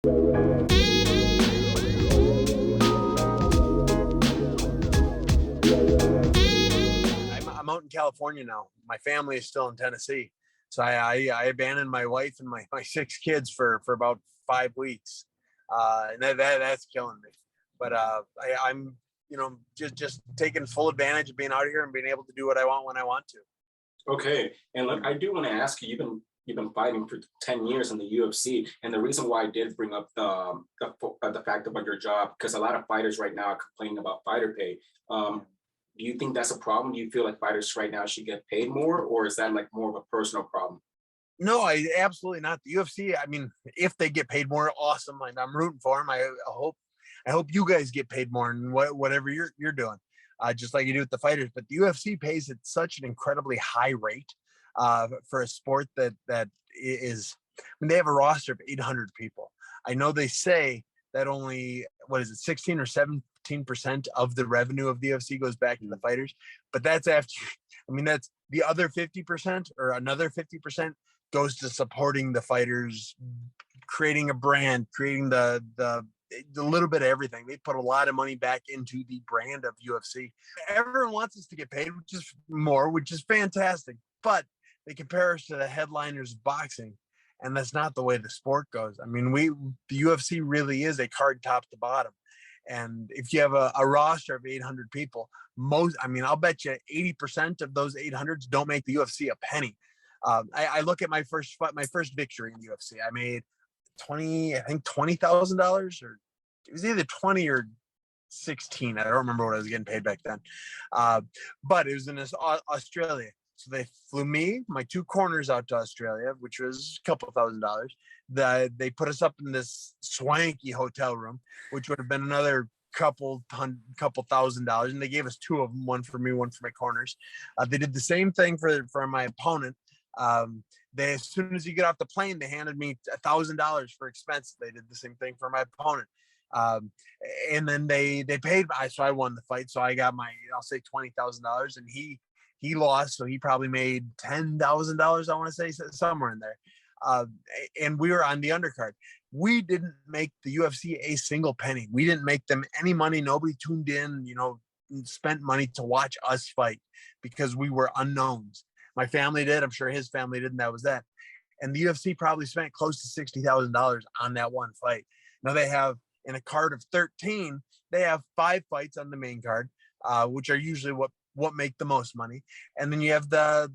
I'm out in California now. My family is still in Tennessee. So I abandoned my wife and my 6 kids for about 5 weeks. And that's killing me. But I'm, just taking full advantage of being out here and being able to do what I want when I want to. Okay. And look, I do want to ask you, you've been fighting for 10 years in the UFC. And the reason why I did bring up the fact about your job, because a lot of fighters right now are complaining about fighter pay. Do you think that's a problem? Do you feel like fighters right now should get paid more, or is that like more of a personal problem? No, I absolutely not. The UFC, I mean, if they get paid more, awesome. I'm rooting for them. I hope you guys get paid more in whatever you're doing, just like you do with the fighters. But the UFC pays at such an incredibly high rate for a sport that is. I mean, they have a roster of 800 people. I know they say that only 16 or 17% of the revenue of the UFC goes back to the fighters, but that's after. I mean, that's the other 50% or another 50% goes to supporting the fighters, creating a brand, creating the little bit of everything. They put a lot of money back into the brand of UFC. Everyone wants us to get paid, which is fantastic, but they compare us to the headliners of boxing, and that's not the way the sport goes. I mean, the UFC really is a card top to bottom. And if you have a roster of 800 people, I'll bet you 80% of those 800s don't make the UFC a penny. I look at my first victory in the UFC. I made $20,000, or it was either 20 or 16. I don't remember what I was getting paid back then. But it was in Australia. So they flew me, my 2 corners out to Australia, which was a couple $1,000s. They put us up in this swanky hotel room, which would have been another couple $1,000s, and they gave us 2 of them, one for me, one for my corners. They did the same thing for my opponent. As soon as you get off the plane, they handed me $1,000 for expenses. They did the same thing for my opponent. And then they paid. So I won the fight. So I got I'll say $20,000, and he lost. So he probably made $10,000. I want to say somewhere in there. And we were on the undercard. We didn't make the UFC a single penny. We didn't make them any money. Nobody tuned in, spent money to watch us fight because we were unknowns. My family did. I'm sure his family did, and that was that. And the UFC probably spent close to $60,000 on that one fight. Now they have, in a card of 13, they have 5 fights on the main card, which are usually what make the most money. And then you have the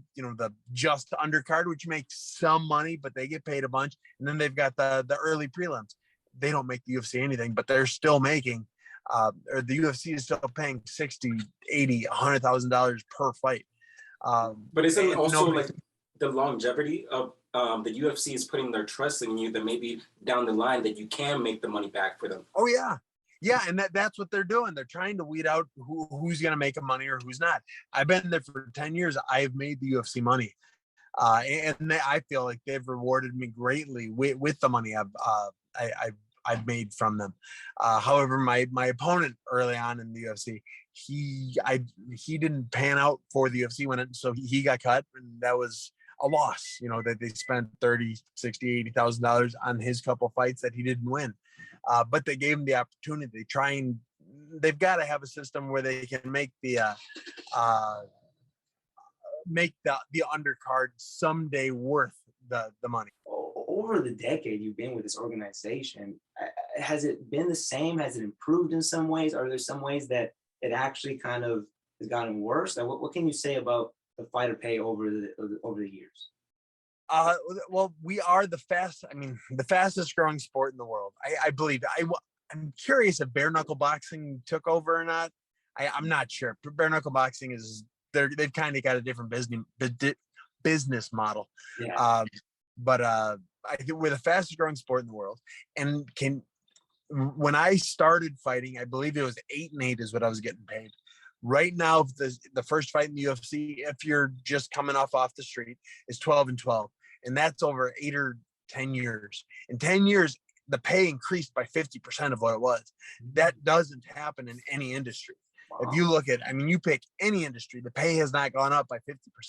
just undercard, which makes some money, but they get paid a bunch. And then they've got the early prelims. They don't make the UFC anything, but they're still making, or the UFC is still paying $60,000, $80,000, $100,000 per fight. But isn't it also like the longevity of the UFC is putting their trust in you that maybe down the line that you can make the money back for them? Oh yeah. Yeah, and that's what they're doing. They're trying to weed out who's going to make money or who's not. I've been there for 10 years. I've made the UFC money, and I feel like they've rewarded me greatly with the money I've made from them. However, my opponent early on in the UFC, he didn't pan out for the UFC so he got cut, and that was a loss. That they spent $30,000, $60,000, $80,000 on his couple fights that he didn't win. But they gave him the opportunity. They've got to have a system where they can make the undercard someday worth the money. Over the decade you've been with this organization, has it been the same? Has it improved in some ways? Are there some ways that it actually kind of has gotten worse? What can you say about the fighter pay over the years? Well, we are the fastest growing sport in the world. I believe. I'm curious if bare knuckle boxing took over or not. I'm not sure. Bare knuckle boxing they've kind of got a different business model. Yeah. But I think we're the fastest growing sport in the world. And when I started fighting, I believe it was 8-8 is what I was getting paid. Right now, the first fight in the UFC, if you're just coming off the street, is 12-12. And that's over 8 or 10 years. In 10 years, the pay increased by 50% of what it was. That doesn't happen in any industry. Wow. If you look at, you pick any industry, the pay has not gone up by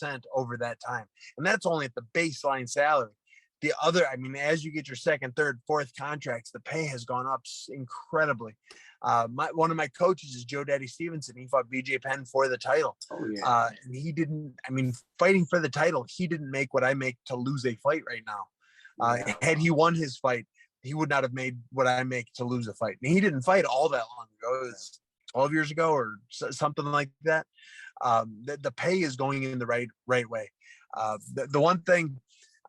50% over that time. And that's only at the baseline salary. the other, I mean, as you get your second, third, fourth contracts, the pay has gone up incredibly. One of my coaches is Joe Daddy Stevenson. He fought BJ Penn for the title. Oh, yeah. And he didn't, I mean, fighting for the title, he didn't make what I make to lose a fight right now. Had he won his fight, he would not have made what I make to lose a fight. And he didn't fight all that long ago. It was 12 years ago or something like that. The pay is going in the right way. The one thing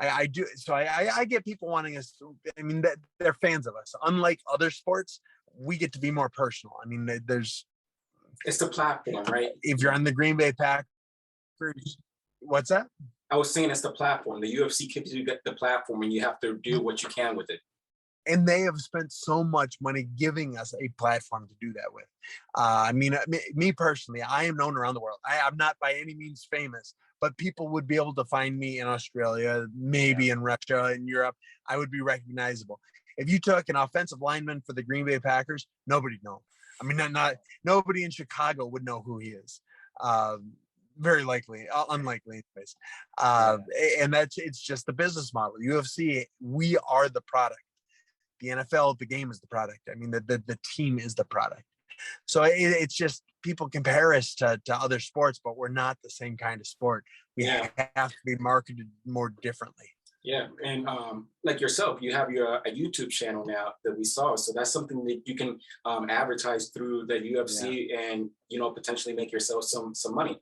I do, so I get people wanting us to, I mean, that they're fans of us. Unlike other sports, we get to be more personal. I mean, it's the platform, right? If you're on the Green Bay Packers, what's that? I was saying it's the platform. The UFC gives you the platform, and you have to do what you can with it. And they have spent so much money giving us a platform to do that with. I mean, me personally, I am known around the world. I'm not by any means famous, but people would be able to find me in Australia, maybe in Russia, in Europe. I would be recognizable. If you took an offensive lineman for the Green Bay Packers, nobody'd know. I mean, not nobody in Chicago would know who he is. Very likely, unlikely anyways. And it's just the business model. UFC, we are the product. The NFL, the game is the product. I mean, the team is the product. So it's just people compare us to other sports, but we're not the same kind of sport. We have to be marketed more differently. Yeah, and like yourself, you have a YouTube channel now that we saw. So that's something that you can advertise through the UFC and, potentially make yourself some money.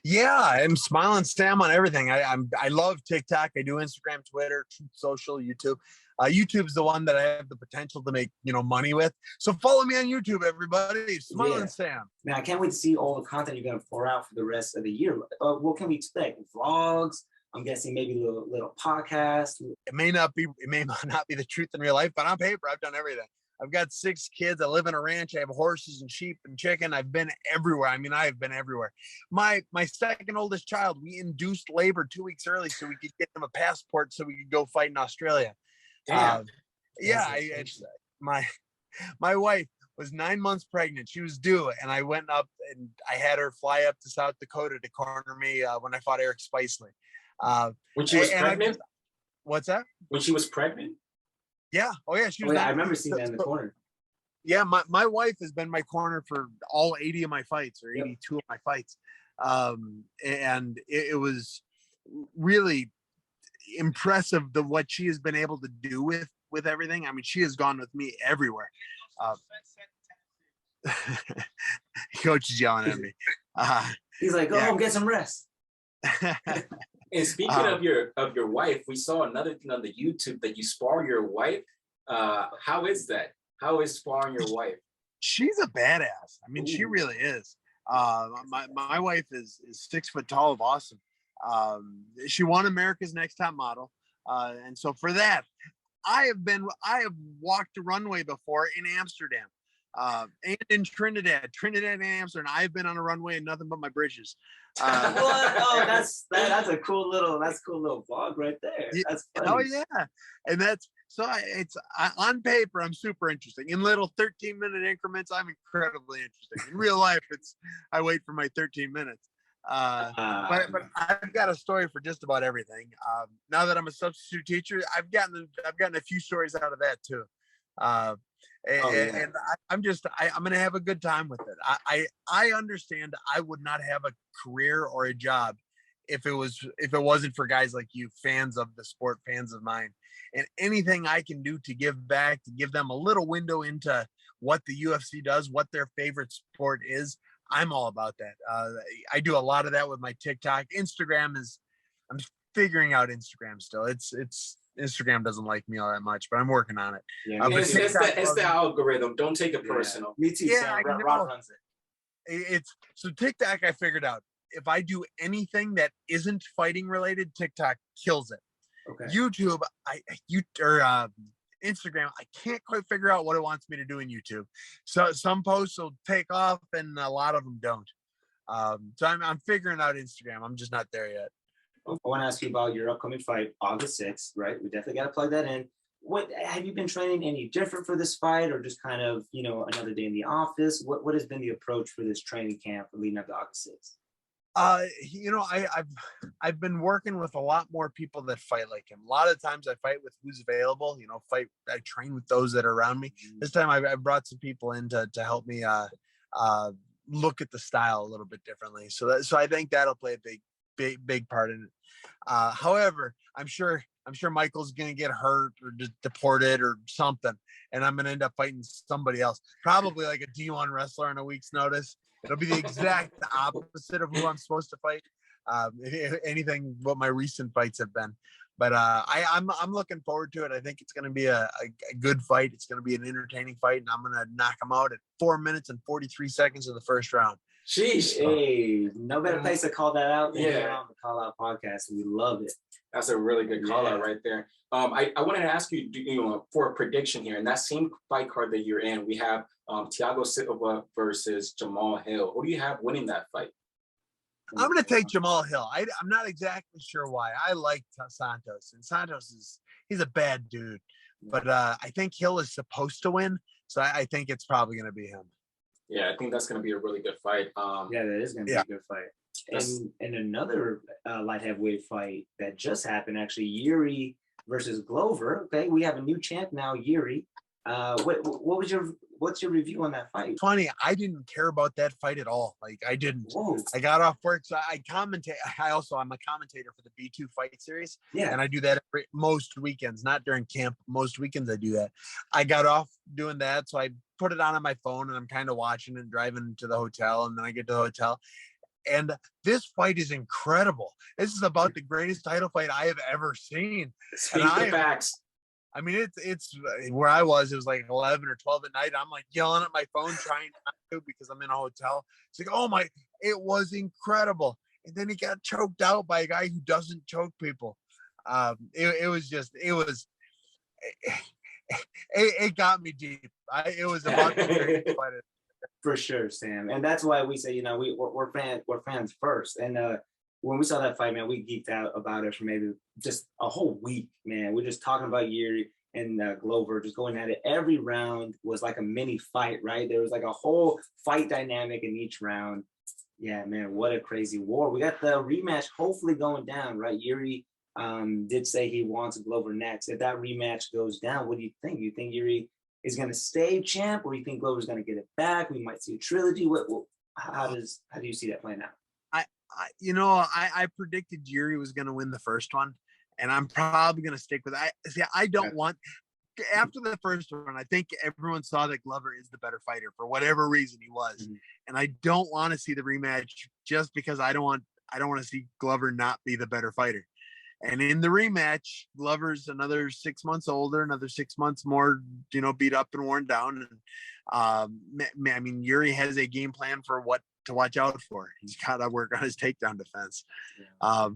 Yeah, I'm Smilin Sam on everything. I love TikTok. I do Instagram, Twitter, Truth Social, YouTube. YouTube's the one that I have the potential to make money with. So follow me on YouTube, everybody. Smilin Sam. Man, I can't wait to see all the content you're gonna pour out for the rest of the year. What can we expect? Vlogs? I'm guessing maybe little podcasts. It may not be the truth in real life, but on paper, I've done everything. I've got 6 kids. I live in a ranch. I have horses and sheep and chicken. I've been everywhere. I mean, I have been everywhere. My second oldest child, we induced labor 2 weeks early so we could get him a passport so we could go fight in Australia. Damn. My wife was 9 months pregnant. She was due, and I went up and I had her fly up to South Dakota to corner me when I fought Eric Spicely. When she was pregnant? What's that? When she was pregnant? Yeah. Oh yeah. She was. I remember seeing that in the corner. Yeah, my wife has been my corner for all 80 of my fights, or 82 of my fights, and it was really impressive what she has been able to do with everything. I mean, she has gone with me everywhere. Coach is yelling at me. He's like, "Go home, get some rest." And speaking of your wife, we saw another thing on the YouTube that you spar your wife. How is that? How is sparring your wife? She's a badass. I mean, she really is. My wife is 6 foot tall of awesome. She won America's Next Top Model, and so for that, I have walked a runway before in Amsterdam. And in Trinidad and Amsterdam, I've been on a runway and nothing but my britches. Oh, that's a cool little vlog right there. That's funny. Oh yeah, and that's on paper I'm super interesting. In little 13-minute increments, I'm incredibly interesting. In real life, I wait for my 13 minutes. But I've got a story for just about everything. Now that I'm a substitute teacher, I've gotten a few stories out of that too. And I'm going to have a good time with it. I understand I would not have a career or a job if it wasn't for guys like you, fans of the sport, fans of mine, and anything I can do to give back, to give them a little window into what the UFC does, what their favorite sport is. I'm all about that. I do a lot of that with my TikTok. I'm figuring out Instagram still. It's Instagram doesn't like me all that much, but I'm working on it. Yeah, it's the algorithm. Don't take it personal. Me too. Yeah, Rob runs it. So TikTok, I figured out if I do anything that isn't fighting related, TikTok kills it. Okay. YouTube, Instagram, I can't quite figure out what it wants me to do in YouTube. So some posts will take off and a lot of them don't. So I'm figuring out Instagram. I'm just not there yet. I want to ask you about your upcoming fight, August 6th, right? We definitely got to plug that in. What have you been training any different for this fight, or just kind of, another day in the office? What has been the approach for this training camp leading up to August 6th? I've been working with a lot more people that fight like him. A lot of times I fight with who's available. I train with those that are around me. This time I brought some people in to help me look at the style a little bit differently. So I think that'll play a big part in it. However, I'm sure Michael's gonna get hurt or deported or something, and I'm gonna end up fighting somebody else, probably like a D1 wrestler on a week's notice. It'll be the exact opposite of who I'm supposed to fight. If anything, what my recent fights have been. But I'm looking forward to it. I think it's going to be a good fight. It's going to be an entertaining fight, and I'm going to knock him out at 4 minutes and 43 seconds of the first round. Sheesh. Hey, no better place to call that out than Yeah. on the Call Out Podcast. We love it. That's a really good call out right there. I wanted to ask you, for a prediction here. In that same fight card that you're in, we have Thiago Silva versus Jamal Hill. Who do you have winning that fight? I'm going to take Jamal Hill. I'm not exactly sure why. I like Santos, and he's a bad dude. But I think Hill is supposed to win, so I think it's probably going to be him. Yeah, I think that's going to be a really good fight. Yeah, that is going to be a good fight. And another light heavyweight fight that just happened, actually, Yuri versus Glover. Okay, we have a new champ now, Yuri. What's your review on that fight? Funny, I didn't care about that fight at all. Like, I didn't. Whoa. I got off work, so I commentate. I'm a commentator for the B2 fight series. Yeah. And I do that most weekends, not during camp. Most weekends I do that. I got off doing that, so I put it on my phone, and I'm kind of watching and driving to the hotel, and then I get to the hotel. And this fight is incredible. This is about the greatest title fight I have ever seen. Speak the facts. I mean, it's where I was. It was like 11 or 12 at night. I'm like yelling at my phone, trying not to, because I'm in a hotel. It's like, oh my, it was incredible. And then he got choked out by a guy who doesn't choke people. It got me deep. It was about the greatest fight. For sure, Sam. And that's why we say, we're fans first. And when we saw that fight, man, we geeked out about it for maybe just a whole week, man. We're just talking about Yuri and Glover, just going at it. Every round was like a mini fight, right? There was like a whole fight dynamic in each round. Yeah, man, what a crazy war. We got the rematch hopefully going down, right? Yuri did say he wants Glover next. If that rematch goes down, what do you think? You think Yuri is going to stay champ, or you think Glover's going to get it back? We might see a trilogy. How do you see that playing out? I predicted Yuri was going to win the first one, and I'm probably going to stick with it. I don't want, after the first one, I think everyone saw that Glover is the better fighter for whatever reason he was. Mm-hmm. And I don't want to see the rematch just because I don't want to see Glover not be the better fighter. And in the rematch, Glover's another 6 months older, another 6 months more, beat up and worn down. And Yuri has a game plan for what to watch out for. He's got to work on his takedown defense. Yeah.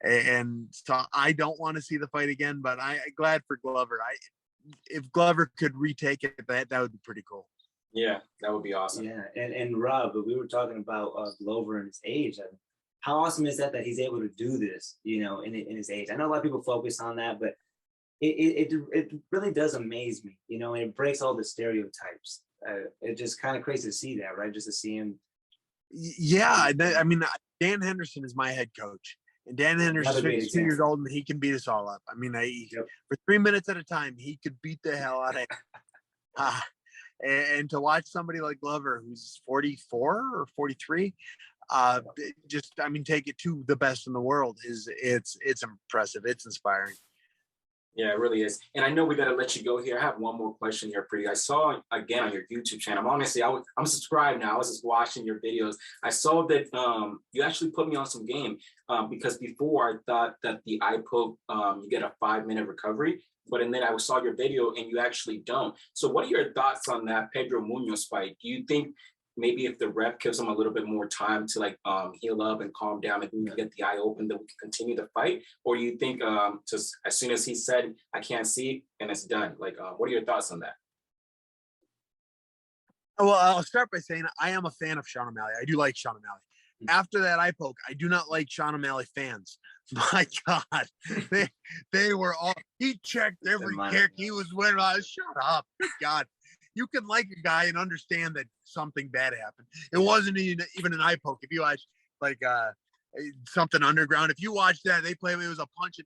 And so I don't want to see the fight again, but I'm glad for Glover. If Glover could retake it, that would be pretty cool. Yeah, that would be awesome. Yeah, and Rob, we were talking about Glover and his age. How awesome is that he's able to do this, in his age? I know a lot of people focus on that, but it really does amaze me, and it breaks all the stereotypes. It's just kind of crazy to see that, right? Just to see him. Yeah, Dan Henderson is my head coach, and Dan Henderson is 2 years old, and he can beat us all up. For 3 minutes at a time, he could beat the hell out of and to watch somebody like Glover, who's 44 or 43, take it to the best in the world, it's impressive. It's inspiring. Yeah, it really is. And I know we got to let you go here. I have one more question here for you. I saw, again, on your YouTube channel, I'm subscribed now. I was just watching your videos. I saw that you actually put me on some game because before I thought that the eye poke, you get a 5-minute recovery, but then I saw your video and you actually don't. So what are your thoughts on that Pedro Munoz fight? Do you think maybe if the ref gives him a little bit more time to heal up and calm down, and we can get the eye open, that we can continue the fight? Or do you think just as soon as he said, I can't see, and it's done? What are your thoughts on that? Well, I'll start by saying I am a fan of Sean O'Malley. I do like Sean O'Malley. After that eye poke, I do not like Sean O'Malley fans. My God, they were all, he checked every kick. He was winning. Shut up. Good God. You can like a guy and understand that something bad happened. It wasn't even an eye poke. If you watch something underground. If you watch that, they play, it was a punch.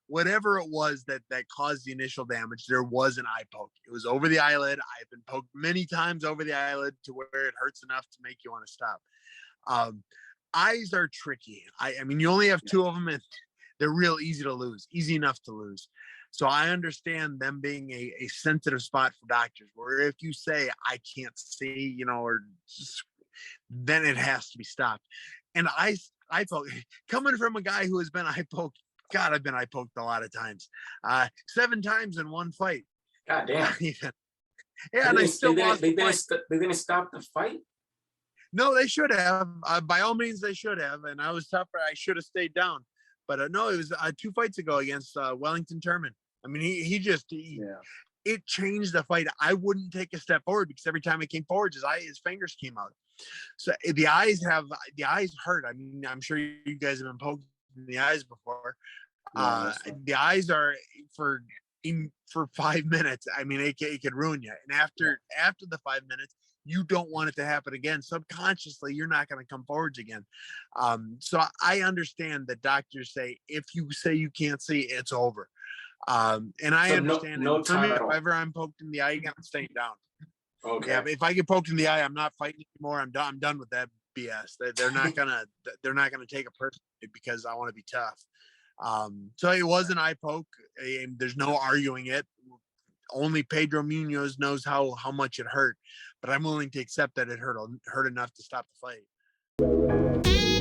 Whatever it was that caused the initial damage, there was an eye poke. It was over the eyelid. I've been poked many times over the eyelid to where it hurts enough to make you want to stop. Eyes are tricky. I mean, you only have two of them, and they're real easy to lose, easy enough to lose. So I understand them being a sensitive spot for doctors, where if you say, I can't see, you know, or just, then it has to be stopped. And I poke, coming from a guy who has been eye poked, God, I've been eye poked a lot of times, 7 times in one fight. God damn. Yeah, and I still lost. They didn't stop the fight. No, they should have. By all means, they should have. And I was tougher. I should have stayed down. But no, it was 2 fights ago against Wellington Turman. I mean, it changed the fight. I wouldn't take a step forward because every time I came forward, his fingers came out. So the eyes hurt. I mean, I'm sure you guys have been poked in the eyes before. The eyes are for 5 minutes. I mean, it could ruin you. And after the 5 minutes, you don't want it to happen again. Subconsciously, you're not going to come forwards again. So I understand that doctors say, if you say you can't see, it's over. And I understand. No for me, time if ever I'm poked in the eye, I'm staying down. Okay. Yeah, if I get poked in the eye, I'm not fighting anymore. I'm done with that BS. They're not gonna take it personally because I want to be tough. So it was an eye poke. There's no arguing it. Only Pedro Munoz knows how much it hurt, but I'm willing to accept that it hurt enough to stop the fight.